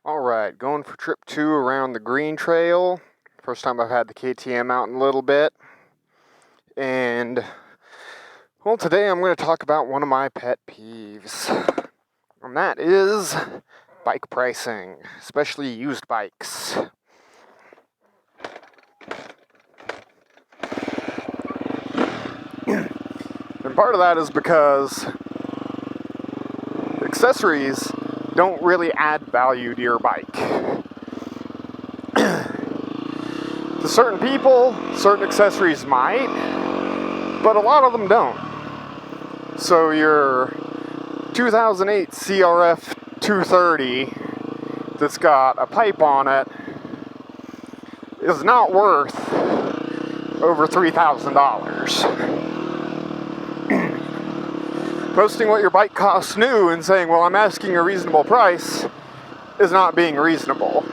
Alright, going for trip 2 around the Green Trail. First time I've had the KTM out in a little bit. And, well, today I'm going to talk about one of my pet peeves. And that is bike pricing, especially used bikes. And part of that is because accessories don't really add value to your bike. To certain people, certain accessories might, but a lot of them don't. So your 2008 CRF 230 that's got a pipe on it is not worth over $3,000. Posting what your bike costs new and saying, well, I'm asking a reasonable price, is not being reasonable.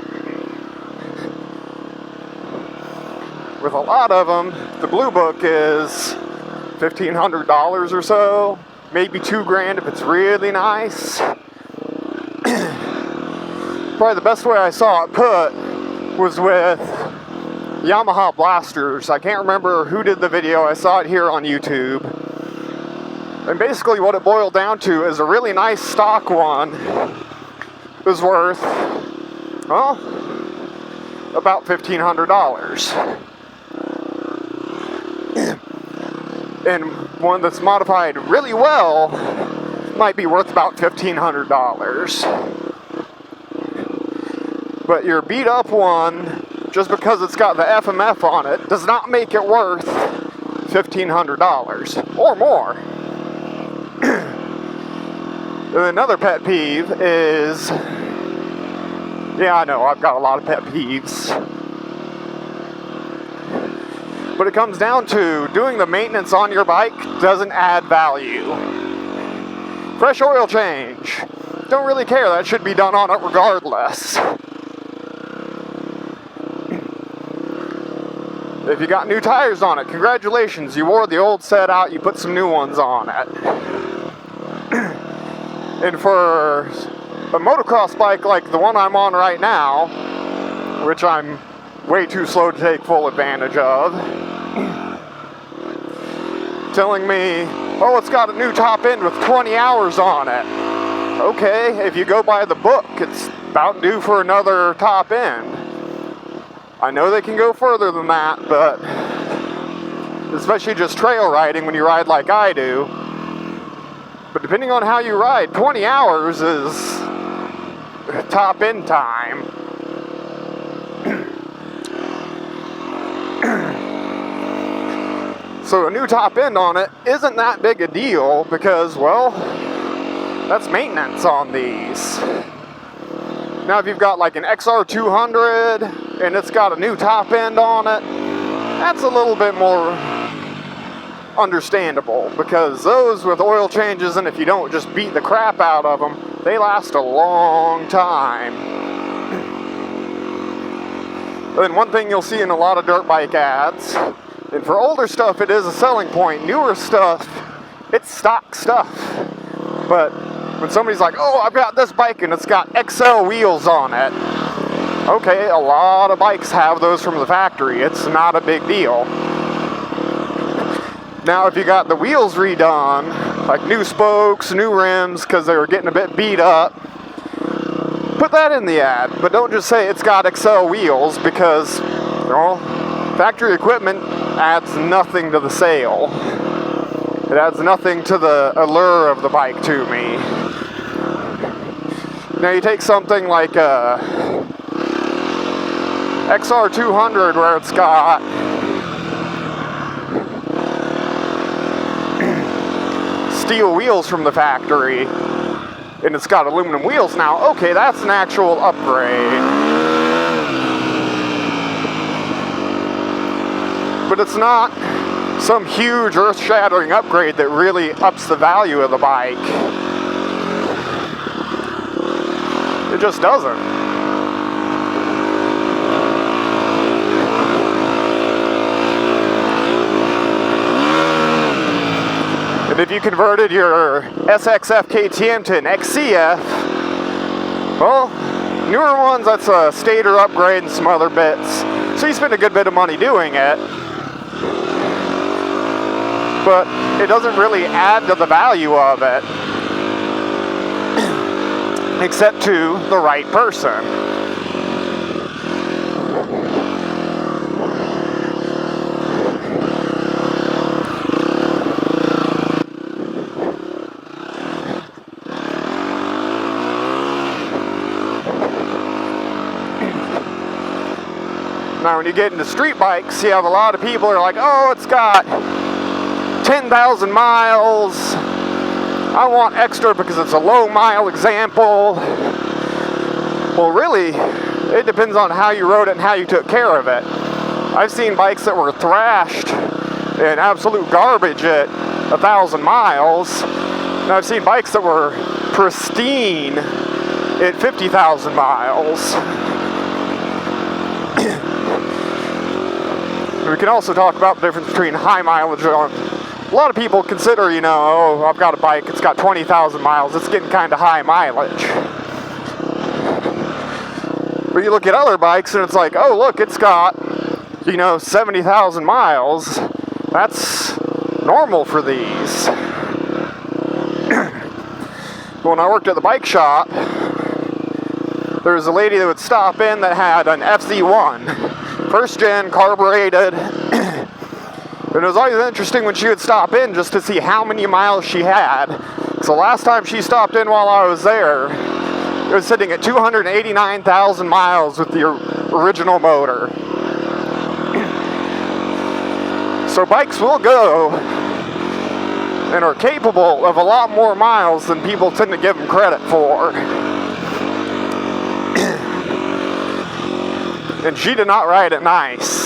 With a lot of them, the blue book is $1,500 or so, maybe $2,000 if it's really nice. Probably the best way I saw it put was with Yamaha blasters. I can't remember who did the video, I saw it here on YouTube. And basically what it boiled down to is a really nice stock one is worth, well, about $1,500. And one that's modified really well might be worth about $1,500. But your beat up one, just because it's got the FMF on it, does not make it worth $1,500 or more. Another pet peeve is, yeah, I know, I've got a lot of pet peeves. But it comes down to doing the maintenance on your bike doesn't add value. Fresh oil change. Don't really care, that should be done on it regardless. If you got new tires on it, congratulations, you wore the old set out, you put some new ones on it. And for a motocross bike like the one I'm on right now, which I'm way too slow to take full advantage of, telling me, oh, it's got a new top end with 20 hours on it. Okay, if you go by the book, it's about due for another top end. I know they can go further than that, but especially just trail riding when you ride like I do. But depending on how you ride, 20 hours is top end time. So a new top end on it isn't that big a deal because, well, that's maintenance on these. Now if you've got like an XR200 and it's got a new top end on it, that's a little bit more understandable because those with oil changes, and if you don't just beat the crap out of them, they last a long time. And one thing you'll see in a lot of dirt bike ads, and for older stuff it is a selling point, newer stuff, it's stock stuff. But when somebody's like, oh, I've got this bike and it's got XL wheels on it, okay, a lot of bikes have those from the factory, it's not a big deal. Now if you got the wheels redone, like new spokes, new rims, because they were getting a bit beat up, put that in the ad, but don't just say it's got XL wheels because, well, factory equipment adds nothing to the sale. It adds nothing to the allure of the bike to me. Now you take something like a XR200 where it's got steel wheels from the factory, and it's got aluminum wheels now, okay, that's an actual upgrade. But it's not some huge earth-shattering upgrade that really ups the value of the bike. It just doesn't. And if you converted your SXF KTM to an XCF, well, Newer ones, that's a stator upgrade and some other bits. So you spend a good bit of money doing it. But it doesn't really add to the value of it. Except to the right person. Now when you get into street bikes, you have a lot of people who are like, oh, it's got 10,000 miles. I want extra because it's a low mile example. Well, really, it depends on how you rode it and how you took care of it. I've seen bikes that were thrashed in absolute garbage at 1,000 miles. And I've seen bikes that were pristine at 50,000 miles. We can also talk about the difference between high mileage on. A lot of people consider, you know, oh, I've got a bike, it's got 20,000 miles, it's getting kind of high mileage. But you look at other bikes and it's like, oh, look, it's got, you know, 70,000 miles. That's normal for these. When I worked at the bike shop, there was a lady that would stop in that had an FZ1. First gen, carbureted. It was always interesting when she would stop in just to see how many miles she had. So last time she stopped in while I was there, it was sitting at 289,000 miles with the original motor. So bikes will go and are capable of a lot more miles than people tend to give them credit for. And she did not ride it nice.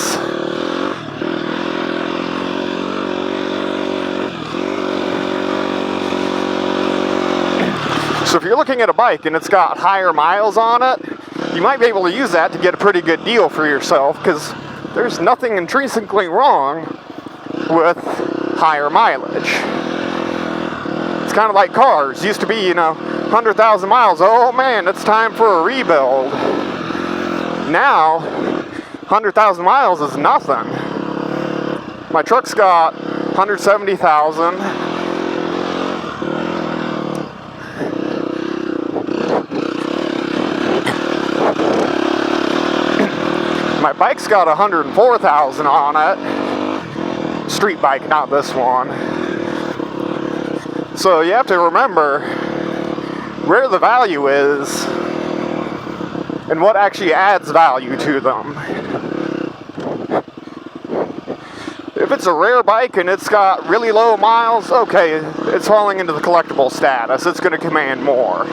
So if you're looking at a bike and it's got higher miles on it, you might be able to use that to get a pretty good deal for yourself, because there's nothing intrinsically wrong with higher mileage. It's kind of like cars. Used to be, you know, 100,000 miles. Oh man, it's time for a rebuild. Now, 100,000 miles is nothing. My truck's got 170,000. My bike's got 104,000 on it. Street bike, not this one. So you have to remember where the value is and what actually adds value to them. If it's a rare bike and it's got really low miles, okay, it's falling into the collectible status. It's going to command more.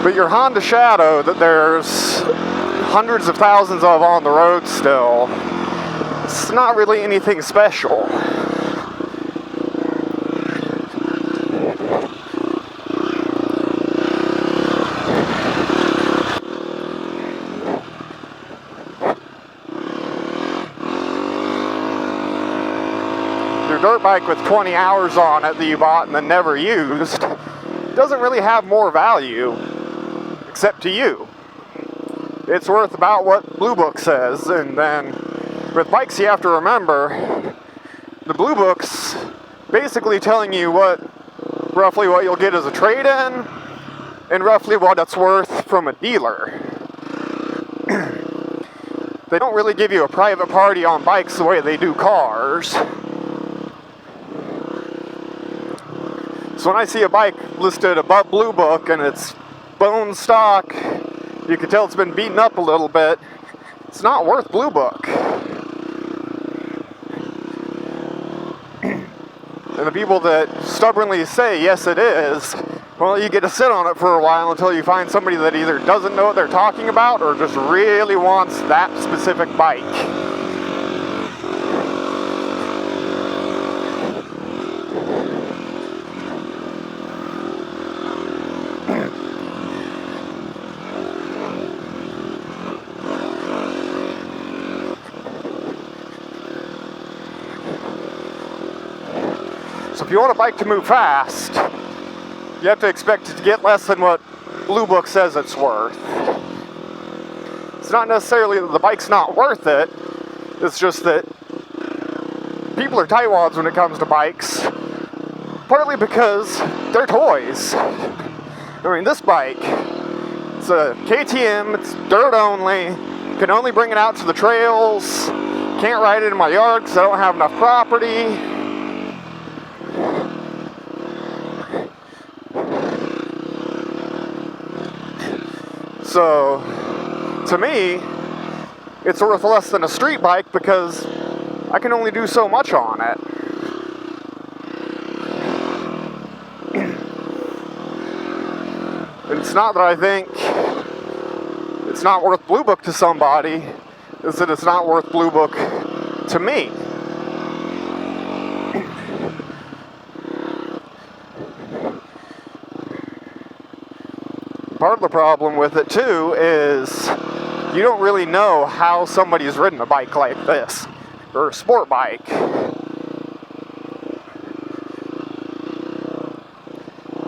But your Honda Shadow that there's hundreds of thousands of on the road still, it's not really anything special. Dirt bike with 20 hours on it that you bought and then never used doesn't really have more value, except to you. It's worth about what Blue Book says, and then with bikes you have to remember the Blue Book's basically telling you roughly what you'll get as a trade-in and roughly what it's worth from a dealer. They don't really give you a private party on bikes the way they do cars. So when I see a bike listed above Blue Book and it's bone stock, you can tell it's been beaten up a little bit, it's not worth Blue Book. And the people that stubbornly say, yes it is, well, you get to sit on it for a while until you find somebody that either doesn't know what they're talking about or just really wants that specific bike. So if you want a bike to move fast, you have to expect it to get less than what Blue Book says it's worth. It's not necessarily that the bike's not worth it, it's just that people are tightwads when it comes to bikes, partly because they're toys. I mean, this bike, it's a KTM, it's dirt only, can only bring it out to the trails, can't ride it in my yard because I don't have enough property. So, to me, it's worth less than a street bike because I can only do so much on it. It's not that I think it's not worth Blue Book to somebody, it's that it's not worth Blue Book to me. Part of the problem with it too is you don't really know how somebody's ridden a bike like this, or a sport bike.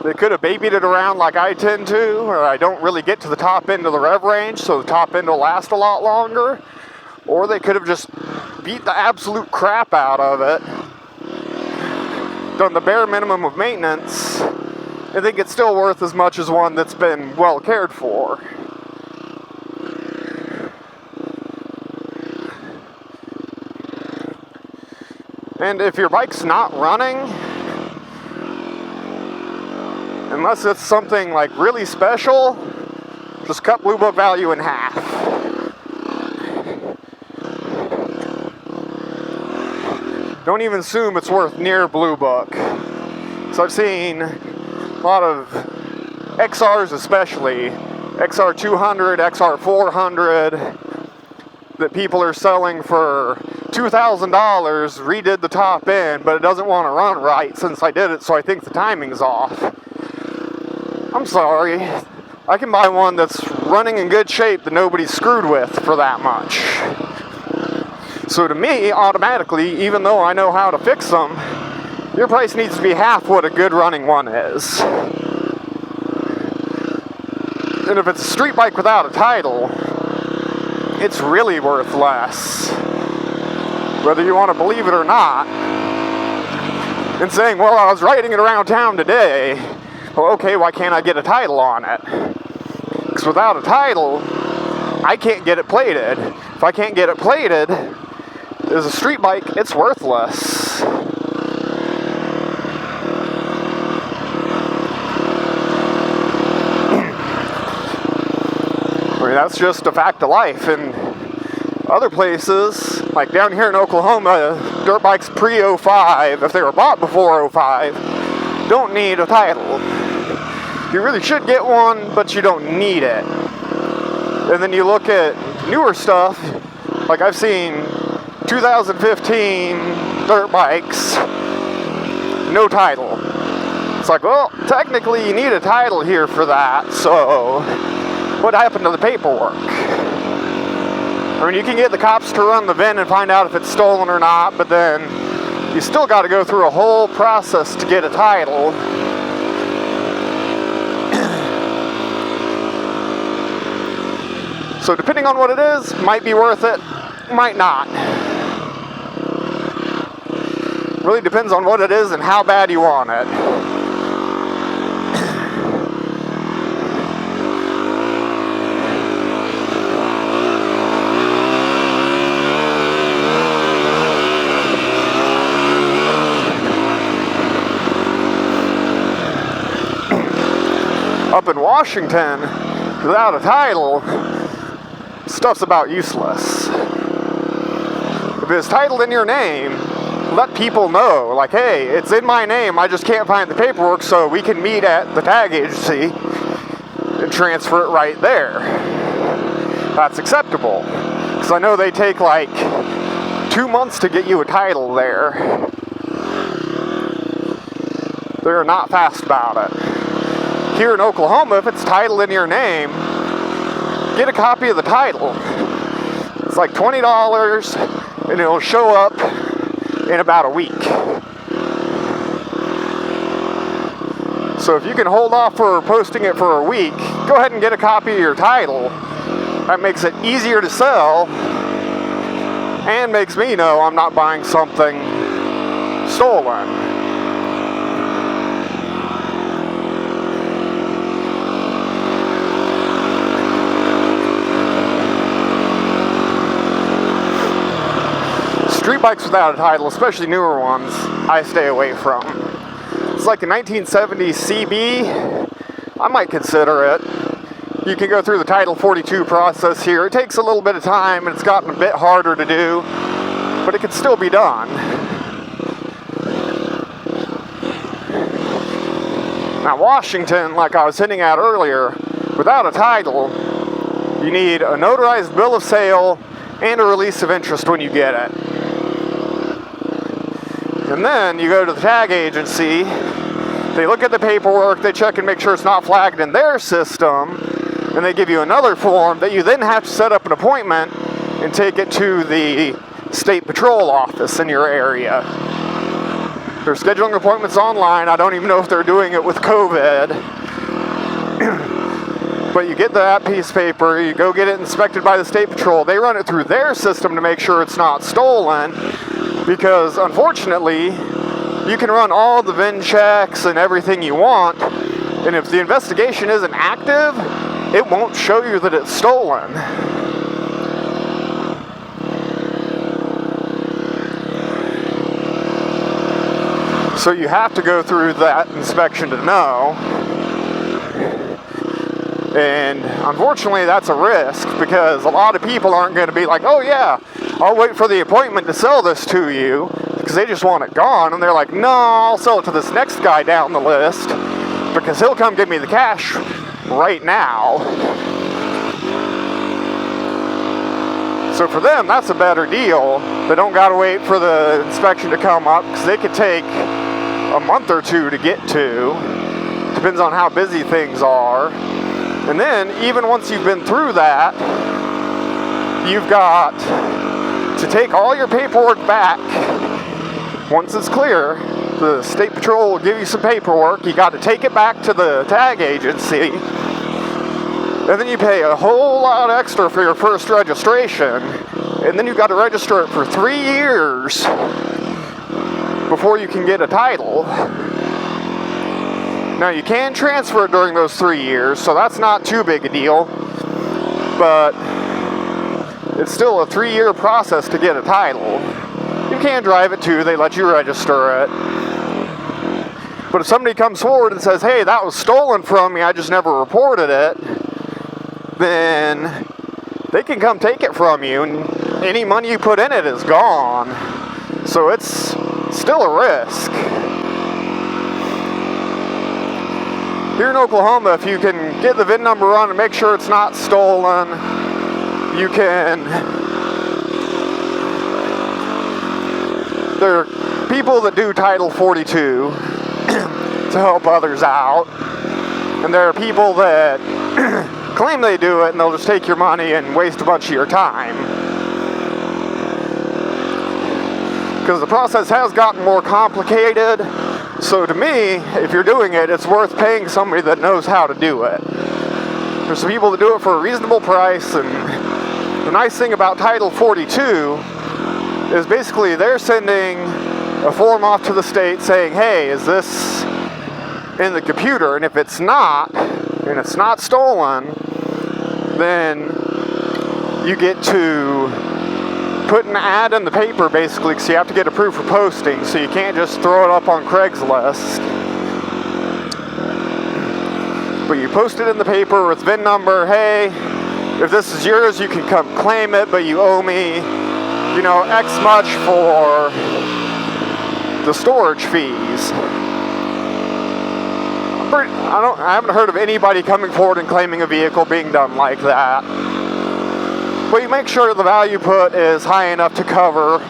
They could have babied it around like I tend to, or I don't really get to the top end of the rev range, so the top end will last a lot longer. Or they could have just beat the absolute crap out of it, done the bare minimum of maintenance. I think it's still worth as much as one that's been well cared for. And if your bike's not running, unless it's something like really special, just cut Blue Book value in half. Don't even assume it's worth near Blue Book. So I've seen a lot of XRs, especially XR 200, XR 400, that people are selling for $2,000, redid the top end, but it doesn't want to run right since I did it, so I think the timing's off. I'm sorry, I can buy one that's running in good shape that nobody's screwed with for that much. So to me, automatically, even though I know how to fix them, your price needs to be half what a good running one is. And if it's a street bike without a title, it's really worth less. Whether you want to believe it or not. And saying, well, I was riding it around town today. Well, okay, why can't I get a title on it? Because without a title, I can't get it plated. If I can't get it plated, as a street bike, it's worthless. I mean, that's just a fact of life. And other places, like down here in Oklahoma, dirt bikes pre-05, if they were bought before 05, don't need a title. You really should get one, but you don't need it. And then you look at newer stuff, like I've seen 2015 dirt bikes, no title. It's like, well, technically you need a title here for that, so what happened to the paperwork? I mean, you can get the cops to run the VIN and find out if it's stolen or not, but then you still got to go through a whole process to get a title. So depending on what it is, might be worth it, might not. Really depends on what it is and how bad you want it. Up in Washington, without a title, stuff's about useless. If it's titled in your name, let people know, like, hey, it's in my name, I just can't find the paperwork, so we can meet at the tag agency and transfer it right there. That's acceptable. Because I know they take like 2 months to get you a title there. They're not fast about it. Here in Oklahoma, if it's titled in your name, get a copy of the title. It's like $20 and it'll show up in about a week. So if you can hold off for posting it for a week, go ahead and get a copy of your title. That makes it easier to sell and makes me know I'm not buying something stolen. Street bikes without a title, especially newer ones, I stay away from. It's like a 1970 CB. I might consider it. You can go through the Title 42 process here. It takes a little bit of time and it's gotten a bit harder to do, but it can still be done. Now Washington, like I was hinting at earlier, without a title, you need a notarized bill of sale and a release of interest when you get it. And then you go to the tag agency, they look at the paperwork, they check and make sure it's not flagged in their system, and they give you another form that you then have to set up an appointment and take it to the state patrol office in your area. They're scheduling appointments online. I don't even know if they're doing it with COVID. But you get that piece of paper, you go get it inspected by the state patrol. They run it through their system to make sure it's not stolen, because unfortunately, you can run all the VIN checks and everything you want, and if the investigation isn't active, it won't show you that it's stolen. So you have to go through that inspection to know. And unfortunately, that's a risk, because a lot of people aren't going to be like, oh yeah, I'll wait for the appointment to sell this to you, because they just want it gone. And they're like, no, I'll sell it to this next guy down the list, because he'll come give me the cash right now. So for them, that's a better deal. They don't got to wait for the inspection to come up, because they could take a month or two to get to. Depends on how busy things are. And then, even once you've been through that, you've got to take all your paperwork back. Once it's clear, the state patrol will give you some paperwork. You got to take it back to the tag agency. And then you pay a whole lot extra for your first registration. And then you've got to register it for 3 years before you can get a title. Now, you can transfer it during those 3 years, so that's not too big a deal, but it's still a 3-year process to get a title. You can drive it too, they let you register it. But if somebody comes forward and says, hey, that was stolen from me, I just never reported it, then they can come take it from you, and any money you put in it is gone. So it's still a risk. Here in Oklahoma, if you can get the VIN number on and make sure it's not stolen, you can... There are people that do Title 42 to help others out, and there are people that claim they do it and they'll just take your money and waste a bunch of your time. Because the process has gotten more complicated. So to me, if you're doing it, it's worth paying somebody that knows how to do it. There's some people that do it for a reasonable price, and the nice thing about Title 42 is basically they're sending a form off to the state saying, hey, is this in the computer? And if it's not, and it's not stolen, then you get to put an ad in the paper, basically, because you have to get approved for posting, so you can't just throw it up on Craigslist. But you post it in the paper with VIN number, hey, if this is yours, you can come claim it, but you owe me, you know, X much for the storage fees. I haven't heard of anybody coming forward and claiming a vehicle being done like that. But you make sure the value put is high enough to cover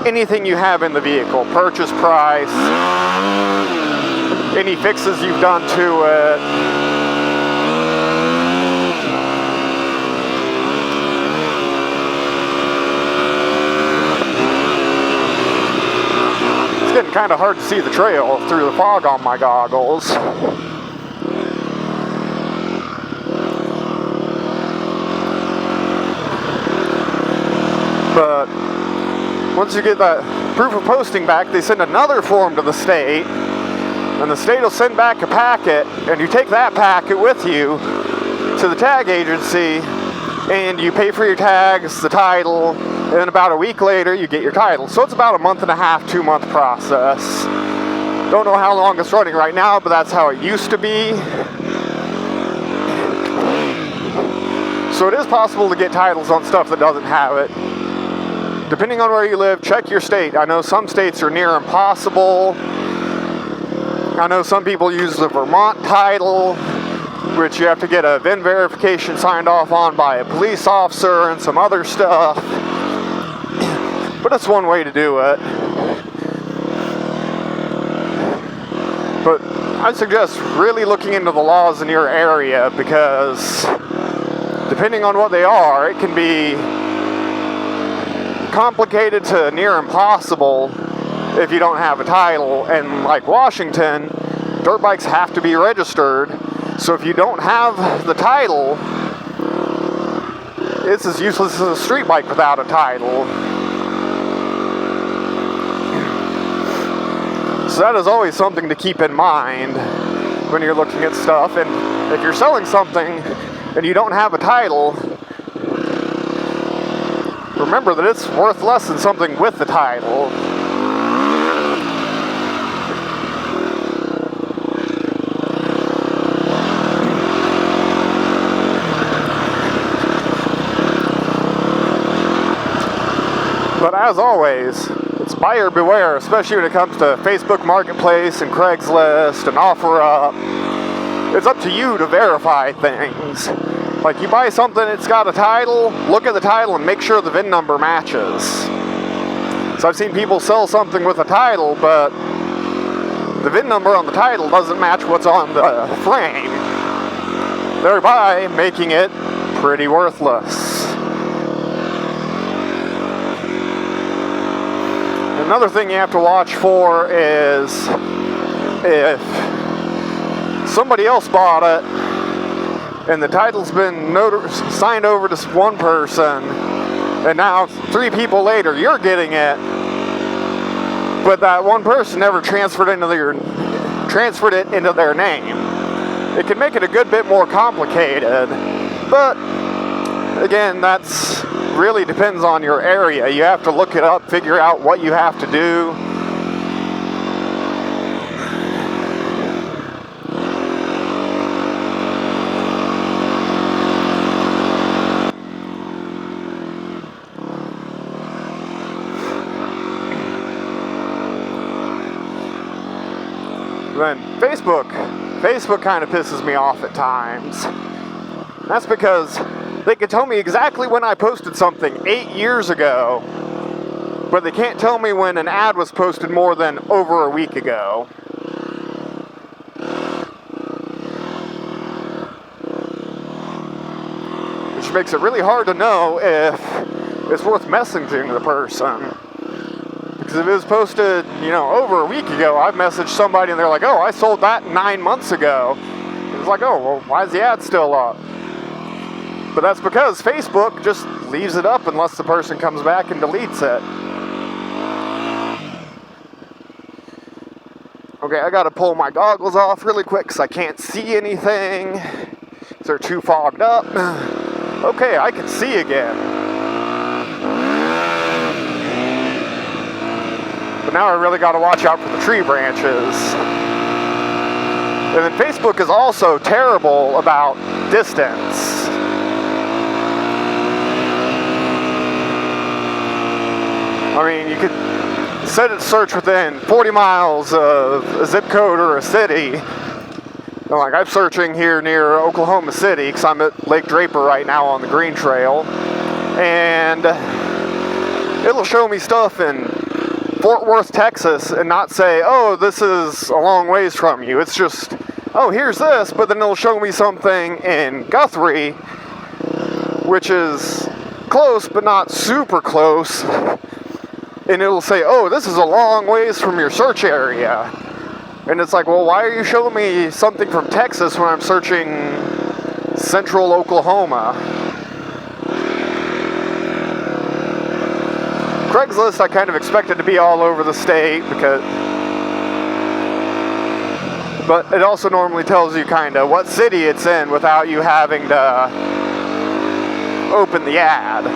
anything you have in the vehicle. Purchase price, any fixes you've done to it. It's getting kind of hard to see the trail through the fog on my goggles. But once you get that proof of posting back, they send another form to the state, and the state will send back a packet, and you take that packet with you to the tag agency, and you pay for your tags, the title, and then about a week later you get your title. So it's about a month and a half, 2-month process. Don't know how long it's running right now, but that's how it used to be. So it is possible to get titles on stuff that doesn't have it. Depending on where you live, check your state. I know some states are near impossible. I know some people use the Vermont title, which you have to get a VIN verification signed off on by a police officer and some other stuff. But that's one way to do it. But I suggest really looking into the laws in your area, because depending on what they are, it can be complicated to near impossible if you don't have a title. And like Washington, dirt bikes have to be registered. So if you don't have the title, it's as useless as a street bike without a title. So that is always something to keep in mind when you're looking at stuff. And if you're selling something and you don't have a title, remember that it's worth less than something with the title. But as always, it's buyer beware, especially when it comes to Facebook Marketplace and Craigslist and OfferUp. It's up to you to verify things. Like, you buy something, it's got a title, look at the title and make sure the VIN number matches. So I've seen people sell something with a title, but the VIN number on the title doesn't match what's on the frame, thereby making it pretty worthless. Another thing you have to watch for is if somebody else bought it and the title's been signed over to one person, and now 3 people later you're getting it, but that one person never transferred it into their name. It can make it a good bit more complicated, but again, that's really depends on your area. You have to look it up, figure out what you have to do. Then Facebook kind of pisses me off at times. That's because they can tell me exactly when I posted something 8 years ago, but they can't tell me when an ad was posted more than over a week ago. Which makes it really hard to know if it's worth messaging the person. Because if it was posted, over a week ago, I've messaged somebody and they're like, oh, I sold that 9 months ago. It's like, oh, well, why is the ad still up? But that's because Facebook just leaves it up unless the person comes back and deletes it. Okay, I gotta pull my goggles off really quick because I can't see anything. They're too fogged up. Okay, I can see again. But now I really gotta watch out for the tree branches. And then Facebook is also terrible about distance. I mean, you could set it to search within 40 miles of a zip code or a city. Like, I'm searching here near Oklahoma City because I'm at Lake Draper right now on the Green Trail. And it'll show me stuff in Fort Worth, Texas, and not say, oh, this is a long ways from you. It's just, oh, here's this, but then it'll show me something in Guthrie, which is close, but not super close. And it'll say, oh, this is a long ways from your search area. And it's like, well, why are you showing me something from Texas when I'm searching central Oklahoma? Craigslist, I kind of expected to be all over the state but it also normally tells you kind of what city it's in without you having to open the ad.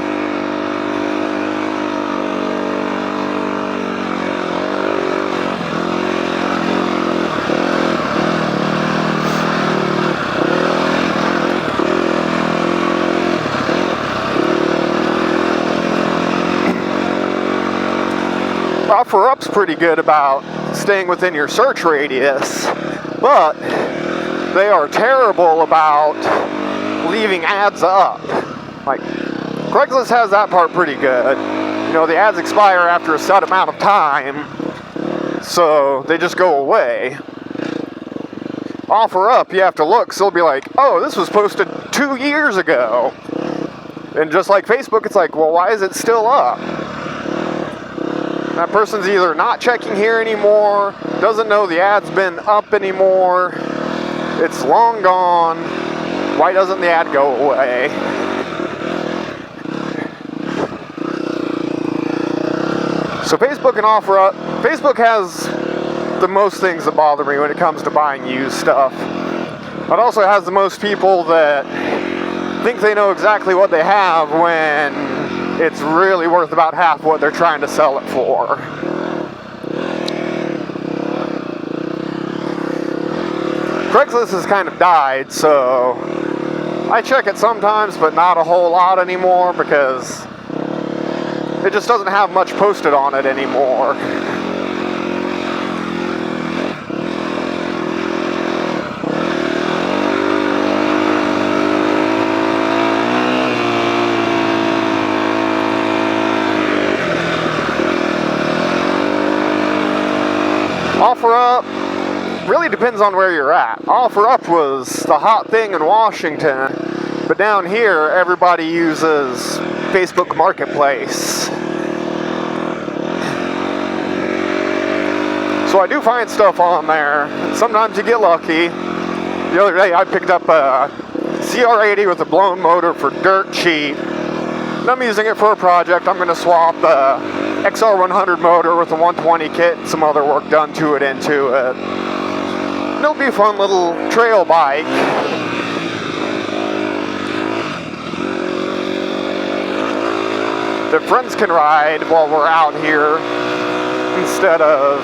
OfferUp's pretty good about staying within your search radius, but they are terrible about leaving ads up. Like, Craigslist has that part pretty good. You know, the ads expire after a set amount of time, so they just go away. OfferUp, you have to look, so it'll be like, oh, this was posted 2 years ago. And just like Facebook, it's like, well, why is it still up? That person's either not checking here anymore, doesn't know the ad's been up anymore, it's long gone. Why doesn't the ad go away? So Facebook and OfferUp, Facebook has the most things that bother me when it comes to buying used stuff. It also has the most people that think they know exactly what they have when it's really worth about half what they're trying to sell it for. Craigslist has kind of died, so I check it sometimes, but not a whole lot anymore because it just doesn't have much posted on it anymore. OfferUp really depends on where you're at. OfferUp was the hot thing in Washington, but down here everybody uses Facebook Marketplace. So I do find stuff on there. Sometimes you get lucky. The other day I picked up a CR80 with a blown motor for dirt cheap. And I'm using it for a project. I'm going to swap XR100 motor with a 120 kit and some other work done to it into it. And it'll be a fun little trail bike. That friends can ride while we're out here instead of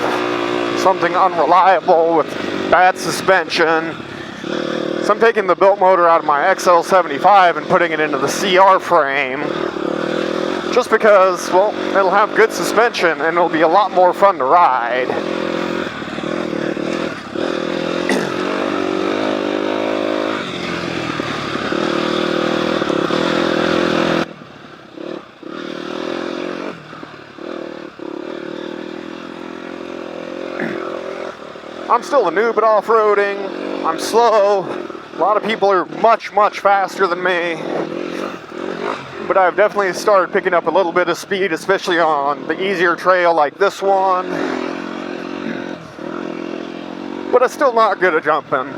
something unreliable with bad suspension. So I'm taking the built motor out of my XL75 and putting it into the CR frame. Just because, well, it'll have good suspension and it'll be a lot more fun to ride. I'm still a noob at off-roading. I'm slow. A lot of people are much, much faster than me. But I've definitely started picking up a little bit of speed, especially on the easier trail like this one. But I'm still not good at jumping.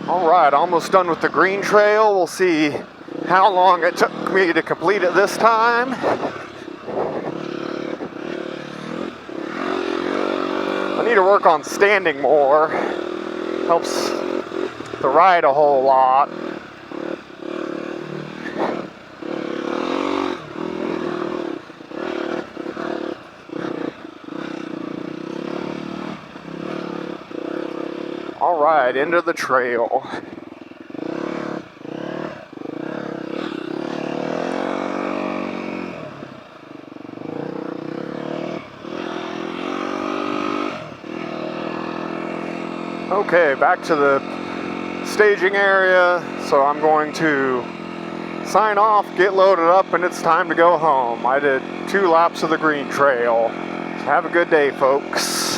Alright, almost done with the green trail. We'll see how long it took me to complete it this time. I need to work on standing more. Helps the ride a whole lot. Alright, into the trail. Okay, back to the staging area, so I'm going to sign off, get loaded up, and it's time to go home. I did 2 laps of the green trail. Have a good day, folks.